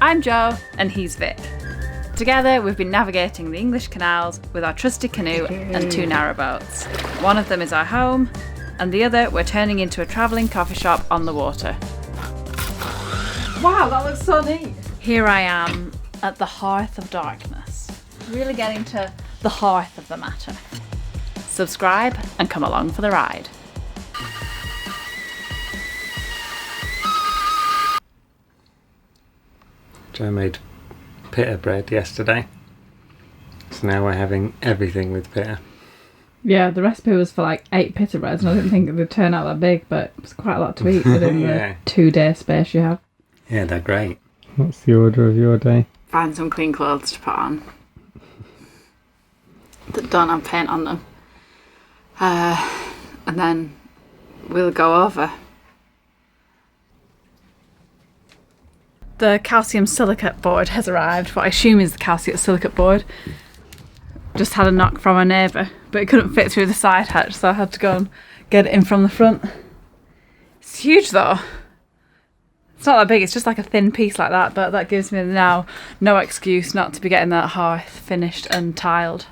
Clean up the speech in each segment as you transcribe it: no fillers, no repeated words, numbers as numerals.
I'm Jo and he's Vic. Together we've been navigating the English canals with our trusty canoe and 2 narrowboats. One of them is our home and the other we're turning into a travelling coffee shop on the water. Wow, that looks so neat. Here I am at the hearth of darkness, really getting to the hearth of the matter. Subscribe and come along for the ride. Jo made pita bread yesterday, so now we're having everything with pita. Yeah, the recipe was for like 8 pita breads and I didn't think it would turn out that big, but it was quite a lot to eat within Yeah. the 2-day space you have. Yeah, they're great. What's the order of your day? Find some clean clothes to put on that don't have paint on them. And then we'll go over. The calcium silicate board has arrived, what I assume is the calcium silicate board. Just had a knock from a neighbour, but it couldn't fit through the side hatch, so I had to go and get it in from the front. It's huge though. It's not that big, it's just like a thin piece like that, but that gives me now no excuse not to be getting that hearth finished and tiled.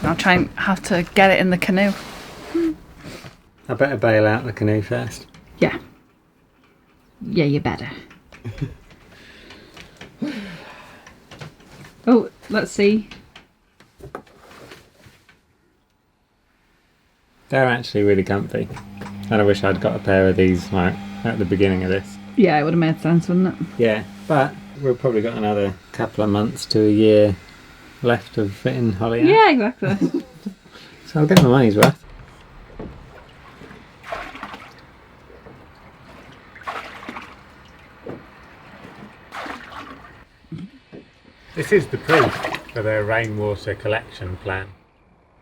I'll try and have to get it in the canoe. I better bail out the canoe first. Yeah. Yeah, you better. Oh, let's see. They're actually really comfy. And I wish I'd got a pair of these like at the beginning of this. Yeah, it would have made sense, wouldn't it? Yeah, but we've probably got another couple of months to a year left of fitting Holly out. Yeah, exactly. So I'll get my money's worth. This is the proof for their rainwater collection plan.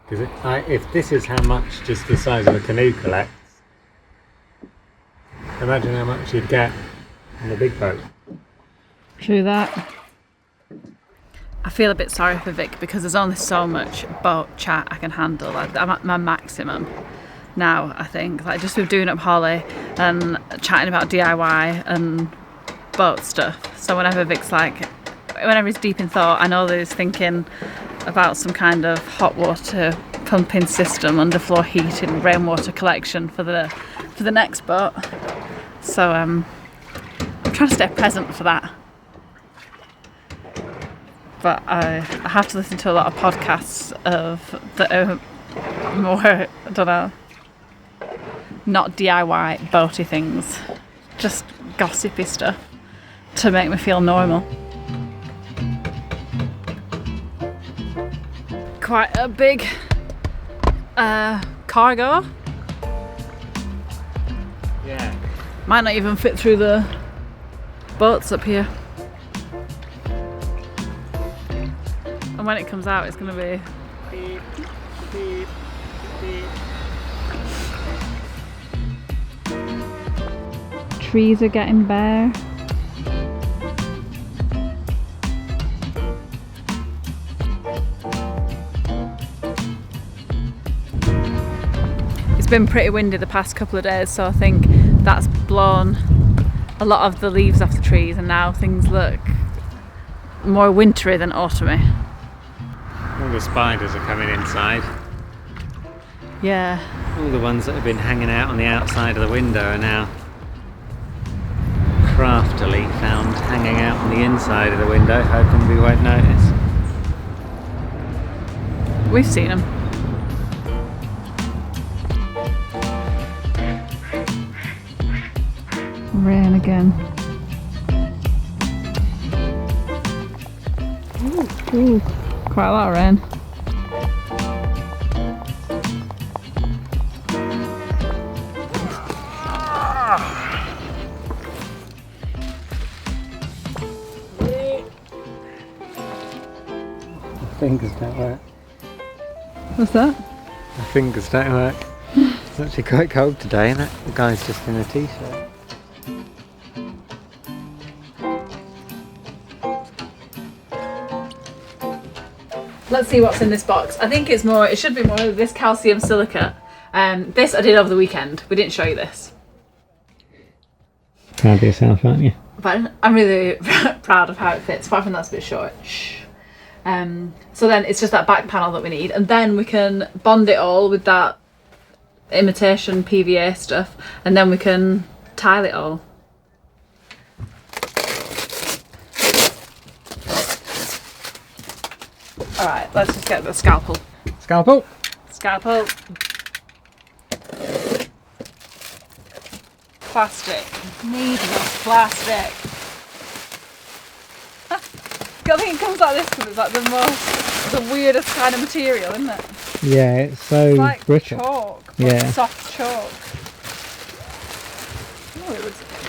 Because if this is how much just the size of a canoe collects, imagine how much you'd get in a big boat. True that. I feel a bit sorry for Vic because there's only so much boat chat I can handle. I'm at my maximum now, I think. Like just with doing up Holly and chatting about DIY and boat stuff. So whenever he's deep in thought, I know that he's thinking about some kind of hot water pumping system, underfloor heating, rainwater collection for the next boat. So I'm trying to stay present for that. But I have to listen to a lot of podcasts that are more, I don't know, not DIY boaty things, just gossipy stuff to make me feel normal. Quite a big cargo. Yeah. Might not even fit through the boats up here. And when it comes out, it's going to be Beep, beep, beep. Trees are getting bare. It's been pretty windy the past couple of days, so I think that's blown a lot of the leaves off the trees and now things look more wintry than autumny. All the spiders are coming inside. Yeah. All the ones that have been hanging out on the outside of the window are now craftily found hanging out on the inside of the window, hoping we won't notice. We've seen them. Rain again. Ooh, quite a lot of rain. My fingers don't work. What's that? My fingers don't work. It's actually quite cold today, and the guy's just in a t-shirt. Let's see what's in this box. I think it should be more of this calcium silicate. This I did over the weekend. We didn't show you this. Proud of yourself, aren't you? But I'm really proud of how it fits, apart from that's a bit short. Shh. So then it's just that back panel that we need, and then we can bond it all with that imitation PVA stuff, and then we can tile it all. Alright, let's just get the scalpel. Scalpel. Scalpel. Plastic. Needless plastic. I think it comes like this because it's like the weirdest kind of material, isn't it? Yeah, it's so It's like brittle. chalk. Yeah. Soft chalk.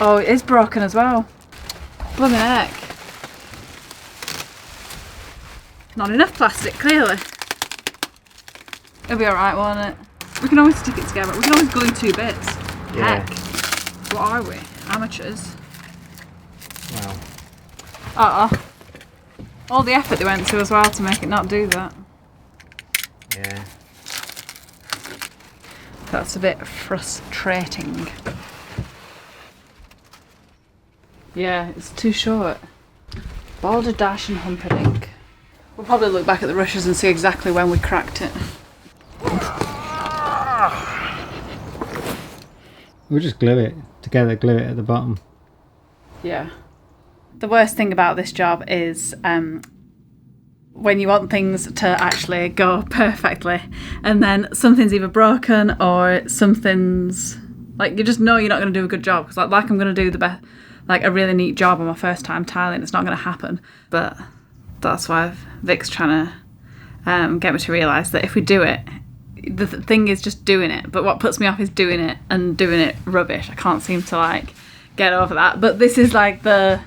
Oh, it is broken as well. Blooming heck. Not enough plastic, clearly. It'll be alright, won't it? We can always stick it together. We can always glue 2 bits. Yeah. Heck. What are we? Amateurs. Wow. All the effort they went to as well to make it not do that. Yeah. That's a bit frustrating. Yeah, it's too short. Balderdash and Humperdinck. We'll probably look back at the rushes and see exactly when we cracked it. We'll just glue it together, glue it at the bottom. Yeah. The worst thing about this job is when you want things to actually go perfectly, and then something's either broken or something's like you just know you're not going to do a good job, because like I'm going to do the best, like a really neat job on my first time tiling. It's not going to happen, but that's why Vic's trying to get me to realise that if we do it, the thing is just doing it. But what puts me off is doing it and doing it rubbish. I can't seem to like get over that. But this is like the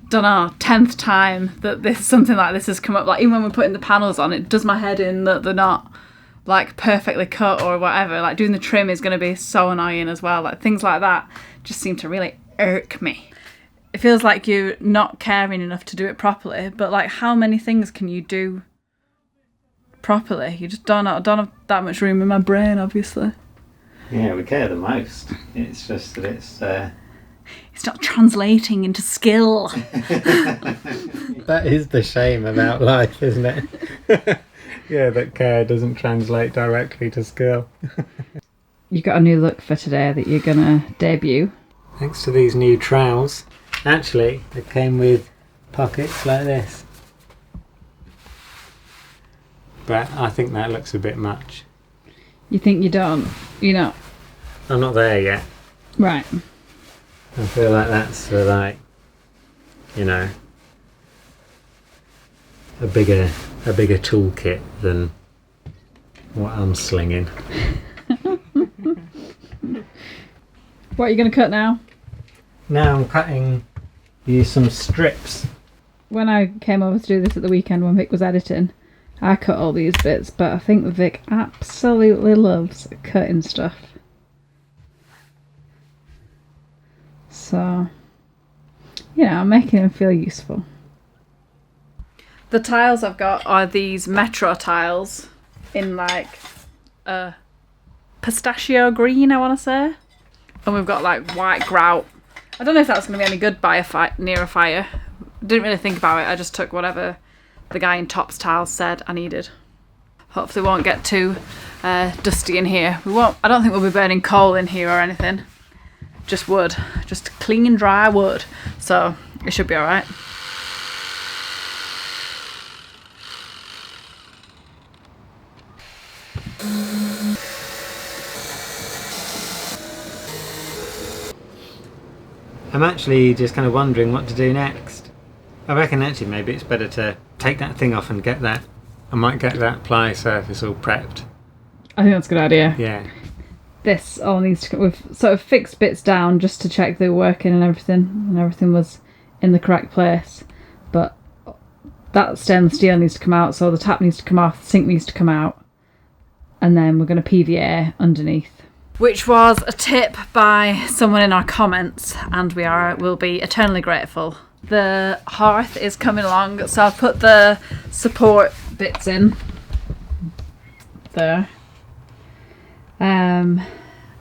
10th time that something like this has come up. Like even when we're putting the panels on, it does my head in that they're not like perfectly cut or whatever. Like doing the trim is going to be so annoying as well. Like things like that just seem to really irk me. It feels like you're not caring enough to do it properly, but like how many things can you do properly? You just don't have that much room in my brain, obviously. Yeah, we care the most. It's just that it's not translating into skill. That is the shame about life, isn't it? Yeah, that care doesn't translate directly to skill. You got a new look for today that you're gonna debut. Thanks to these new trowels. Actually, they came with pockets like this. But I think that looks a bit much. You think you don't? You're not? I'm not there yet. Right. I feel like that's for like, you know, a bigger toolkit than what I'm slinging. What are you going to cut now? Now I'm cutting you some strips. When I came over to do this at the weekend when Vic was editing, I cut all these bits, but I think Vic absolutely loves cutting stuff. So, yeah, I'm making him feel useful. The tiles I've got are these Metro tiles in like a pistachio green, I want to say. And we've got like white grout. I don't know if that's going to be any good by near a fire. Didn't really think about it. I just took whatever the guy in Topps Tiles said I needed. Hopefully won't get too dusty in here. I don't think we'll be burning coal in here or anything. Just wood. Just clean, dry wood. So it should be alright. I'm actually just kind of wondering what to do next. I reckon actually maybe it's better to take that thing off and get that. I might get that ply surface all prepped. I think that's a good idea. Yeah. This all needs to... We've sort of fixed bits down just to check they were working and everything was in the correct place. But that stainless steel needs to come out, so the tap needs to come off, the sink needs to come out. And then we're going to PVA underneath. Which was a tip by someone in our comments, and will be eternally grateful. The hearth is coming along, so I've put the support bits in there. And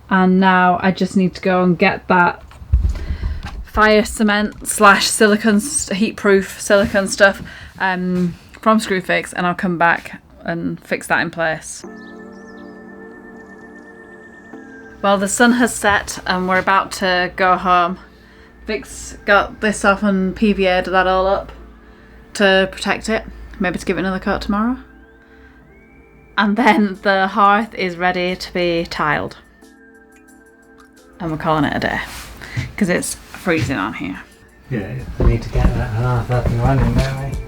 now I just need to go and get that fire cement / silicone, heat-proof silicone stuff from Screwfix, and I'll come back and fix that in place. Well, the sun has set and we're about to go home. Vic's got this off and PVA'd that all up to protect it, maybe to give it another coat tomorrow. And then the hearth is ready to be tiled. And we're calling it a day, because it's freezing on here. Yeah, we need to get that hearth up and running, don't we?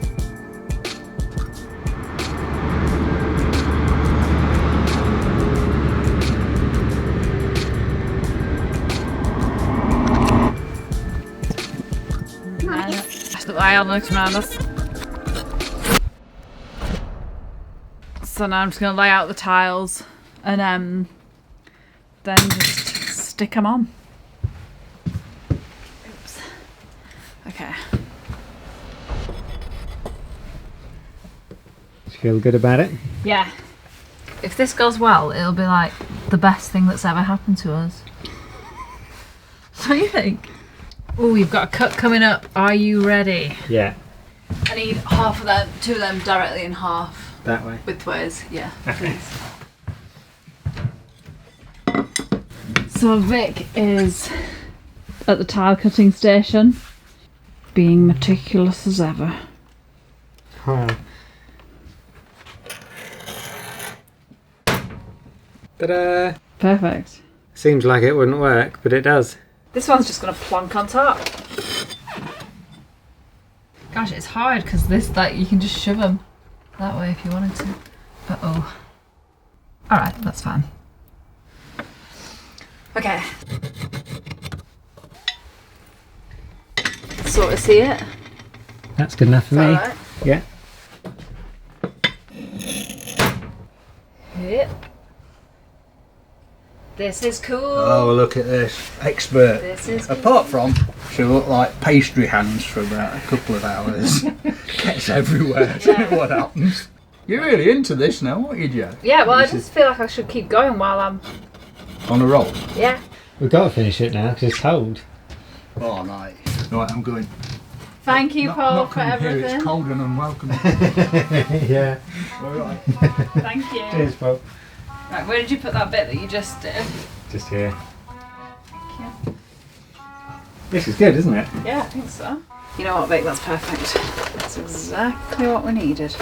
So now I'm just going to lay out the tiles and then just stick them on. Oops. Okay. Do you feel good about it? Yeah. If this goes well, it'll be like the best thing that's ever happened to us. What do you think? Oh, you've got a cut coming up. Are you ready? Yeah. I need half of them, 2 of them directly in half. That way? Widthways, yeah, please. So Vic is at the tile cutting station, being meticulous as ever. Oh. Ta-da! Perfect. Seems like it wouldn't work, but it does. This one's just going to plonk on top. Gosh, it's hard because this, like, you can just shove them that way if you wanted to. Uh-oh. Alright, that's fine. Okay. Sort of see it. That's good enough for me. Alright. Yeah. Yep. This is cool. Oh, look at this. Expert. This is Apart from, she'll look like pastry hands for about a couple of hours. Gets everywhere. Yeah. What happens? You're really into this now, aren't you, Jo? Yeah, well, I just feel like I should keep going while I'm... On a roll? Yeah. We've got to finish it now because it's cold. Oh, nice. Right, I'm going. Thank you, Paul, Not for coming here, everything. it's cold and unwelcome. Yeah. All right. Thank you. Cheers, Paul. Right, where did you put that bit that you just did? Just here. Thank you. This is good, isn't it? Yeah, I think so. You know what, Vic, that's perfect. That's exactly what we needed.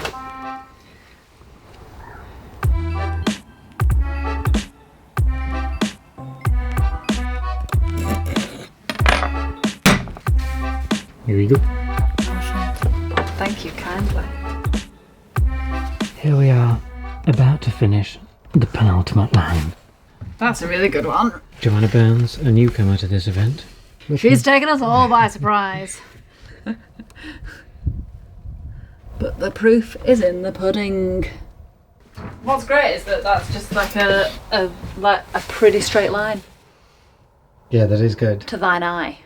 Here we go. Thank you kindly. Here we are, about to finish the penultimate line. That's a really good one. Joanna Burns, a newcomer to this event. She's taken us all by surprise. But the proof is in the pudding. What's great is that that's just like a pretty straight line Yeah, that is good. to thine eye.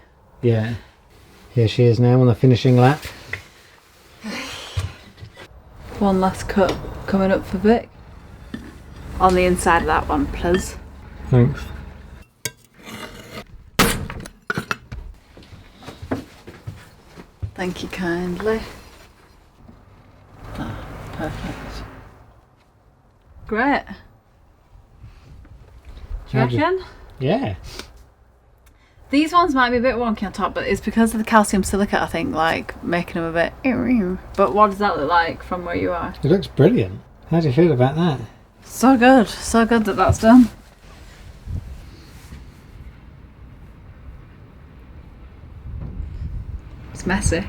Yeah. Here she is now on the finishing lap. One last cut coming up for Vic. On the inside of that one, please. Thanks. Thank you kindly. Ah, perfect. Great. Do you reckon? Yeah. These ones might be a bit wonky on top, but it's because of the calcium silicate, I think, like, making them a bit... But what does that look like from where you are? It looks brilliant. How do you feel about that? So good. So good that that's done. It's messy.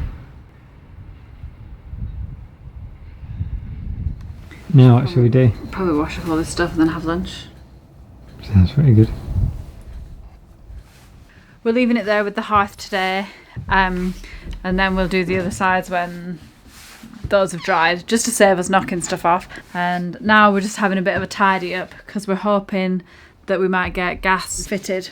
Now what should we do? Probably wash up all this stuff and then have lunch. Sounds pretty good. We're leaving it there with the hearth today, and then we'll do the other sides when those have dried, just to save us knocking stuff off. And now we're just having a bit of a tidy up because we're hoping that we might get gas fitted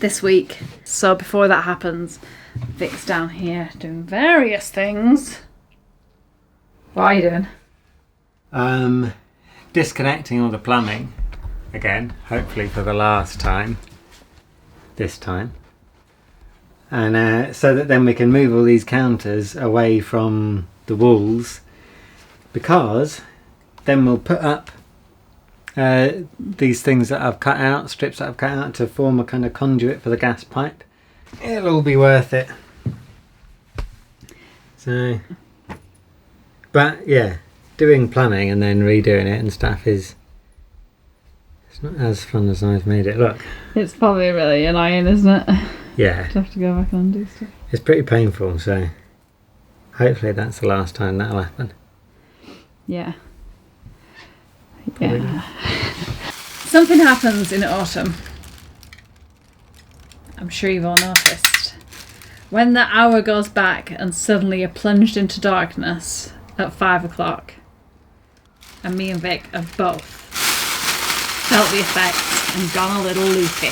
this week. So before that happens, Vic's down here doing various things. What are you doing? Disconnecting all the plumbing again, hopefully for the last time. This time. and so that then we can move all these counters away from the walls, because then we'll put up these things that I've cut out, strips that I've cut out to form a kind of conduit for the gas pipe. It'll all be worth it. So, but yeah, doing plumbing and then redoing it and stuff it's not as fun as I've made it look. It's probably really annoying, isn't it? Yeah. To have to go back and do stuff. It's pretty painful, so hopefully that's the last time that'll happen. Yeah. Yeah. Something happens in autumn. I'm sure you've all noticed. When the hour goes back and suddenly you're plunged into darkness at 5 o'clock. And me and Vic have both felt the effects and gone a little loopy.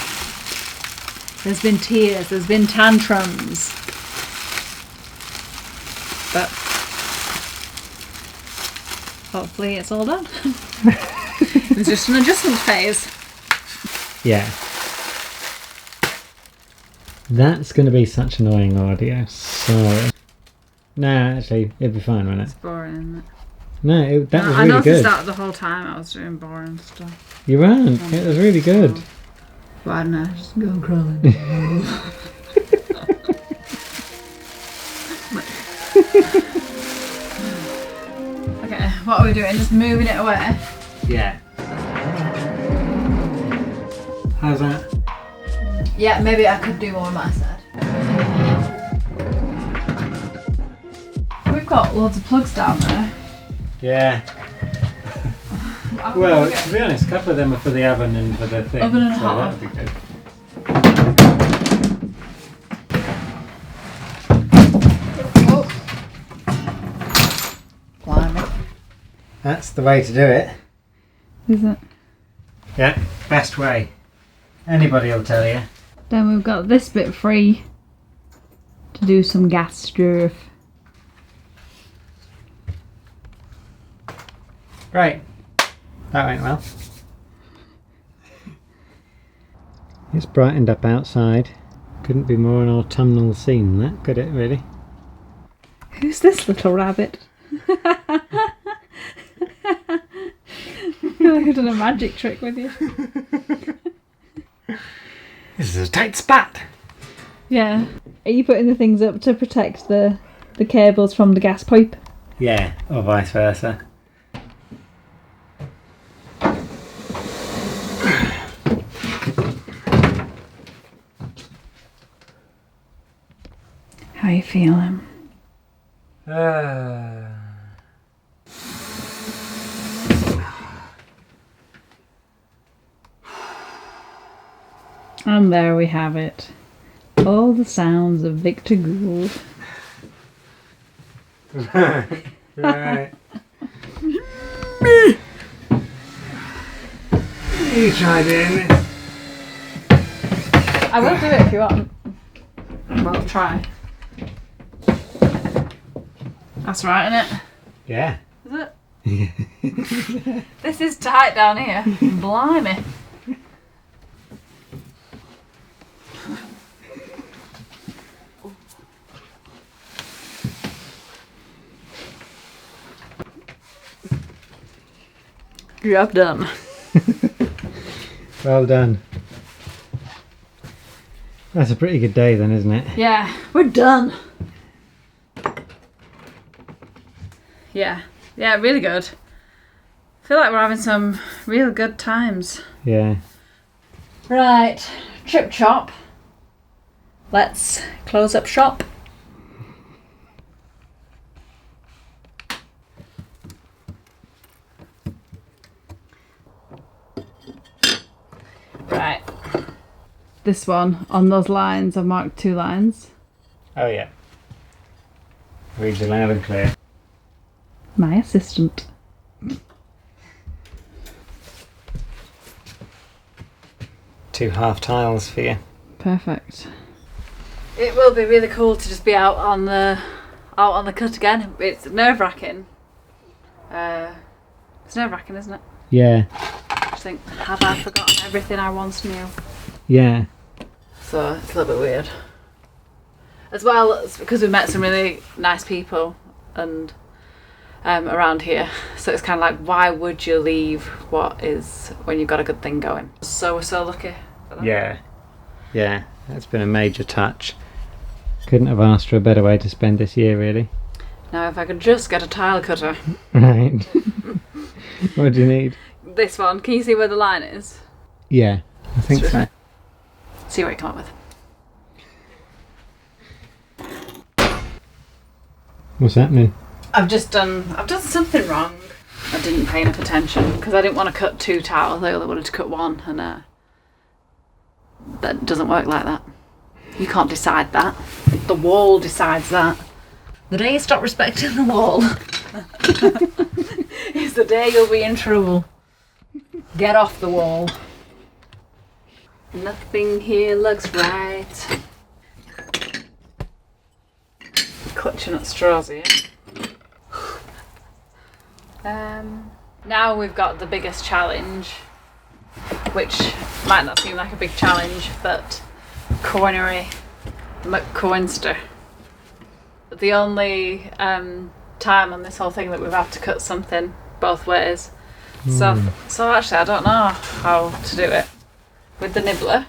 There's been tears, there's been tantrums. But hopefully it's all done. It was just an adjustment phase. Yeah. That's going to be such annoying audio. Sorry. No, actually, it'd be fine, wouldn't it? It's boring, isn't it? No, that was I really noticed good. that the whole time I was doing boring stuff. You weren't. It was really good. Why didn't I just go crawling? Okay, what are we doing? Just moving it away? Yeah. How's that? Yeah, maybe I could do more on my side. We've got loads of plugs down there. Yeah. Well, to be honest, a couple of them are for the oven and for the thing. Oven and so hot. that'd be good. Oh. Blimey. That's the way to do it. Is it? Yeah, best way. Anybody will tell you. Then we've got this bit free to do some gas stuff. Right. That went well. It's brightened up outside. Couldn't be more an autumnal scene than that, could it, really? Who's this little rabbit? I feel like I've done a magic trick with you. This is a tight spot. Yeah. Are you putting the things up to protect the cables from the gas pipe? Yeah, or vice versa. How are you feeling? And there we have it. All the sounds of Victor Gould. Right. You try doing this. I will do it if you want. Well, try. That's right, isn't it? Yeah. Is it? This is tight down here. Blimey. Job done. Well done. That's a pretty good day then, isn't it? Yeah, we're done. Yeah, really good. I feel like we're having some real good times. Yeah. Right, chip chop. Let's close up shop. Right. This one, on those lines, I've marked 2 lines. Oh yeah. Reads it loud and clear. My assistant. 2 half tiles for you. Perfect. It will be really cool to just be out on the cut again. It's nerve-wracking. It's nerve-wracking, isn't it? Yeah. Just think, have I forgotten everything I once knew? Yeah. So it's a little bit weird. as well as because we met some really nice people and around here, so it's kind of like, why would you leave what is when you've got a good thing going? So we're so lucky for that. Yeah, that's been a major touch. Couldn't have asked for a better way to spend this year, really. Now if I could just get a tile cutter. Right. What do you need? This one, can you see where the line is? Yeah, I think so. See what you come up with. What's happening? I've done something wrong. I didn't pay enough attention because I didn't want to cut 2 tiles. I only wanted to cut 1, and that doesn't work like that. You can't decide that. The wall decides that. The day you stop respecting the wall is the day you'll be in trouble. Get off the wall. Nothing here looks right. Clutching at straws here. Now we've got the biggest challenge, which might not seem like a big challenge, but Cornery McCoinster. The only time on this whole thing that we've had to cut something both ways. So actually I don't know how to do it. With the nibbler?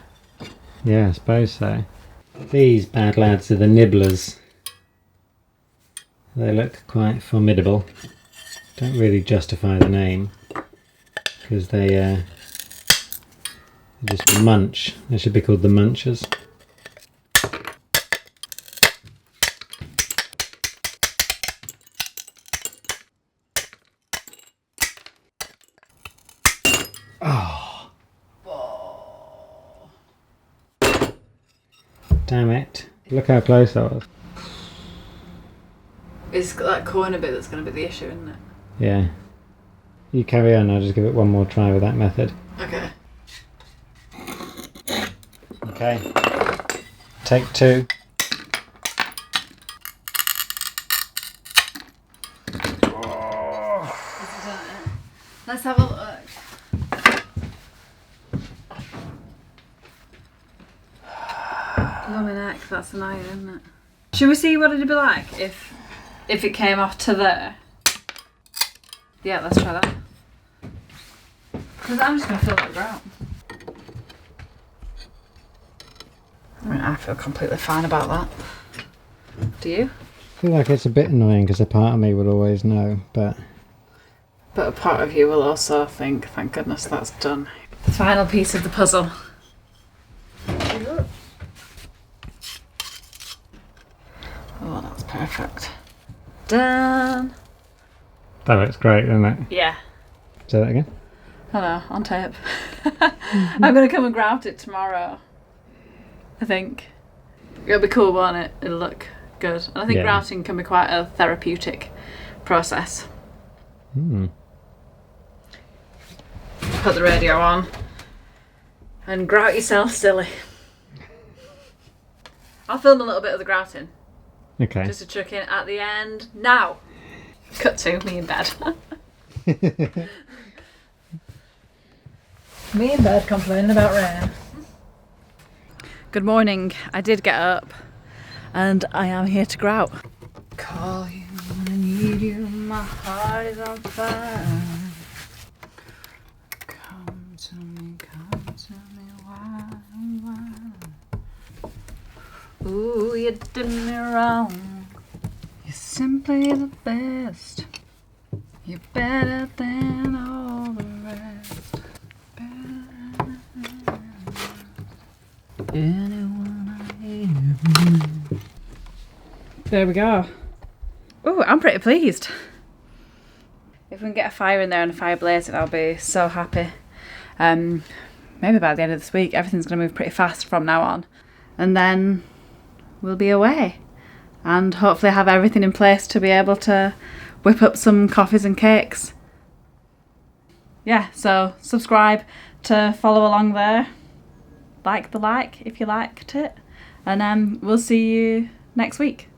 Yeah, I suppose so. These bad lads are the nibblers. They look quite formidable. Don't really justify the name, because they just munch. They should be called the munchers. Damn it. Look how close I was. It's that corner bit that's going to be the issue, isn't it? Yeah. You carry on, I'll just give it one more try with that method. Okay. Okay. Take 2. Let's have a look. Oh, my neck, that's annoying, isn't it? Should we see what it'd be like if it came off to there? Yeah, let's try that. Because I'm just going to fill that grout. I mean, I feel completely fine about that. Do you? I feel like it's a bit annoying because a part of me will always know, but a part of you will also think, thank goodness that's done. The final piece of the puzzle. Oh, that's perfect. Done. that looks great, doesn't it? Yeah. Say that again. Hello, on tape. I'm going to come and grout it tomorrow. I think. It'll be cool, won't it? It'll look good. And I think grouting can be quite a therapeutic process. Put the radio on and grout yourself silly. I'll film a little bit of the grouting. Okay. Just to chuck in at the end. Now! Cut to me in bed. Me in bed complaining about rain. Good morning. I did get up and I am here to grout. Call you when I need you, my heart is on fire. Come to me, why? Ooh, you did me wrong. You're simply the best. You're better than all the rest. There we go. Oh, I'm pretty pleased. If we can get a fire in there and a fire blazing, I'll be so happy. Maybe by the end of this week, everything's going to move pretty fast from now on. And then we'll be away. And hopefully have everything in place to be able to whip up some coffees and cakes. Yeah, so subscribe to follow along there. Like if you liked it. And we'll see you next week.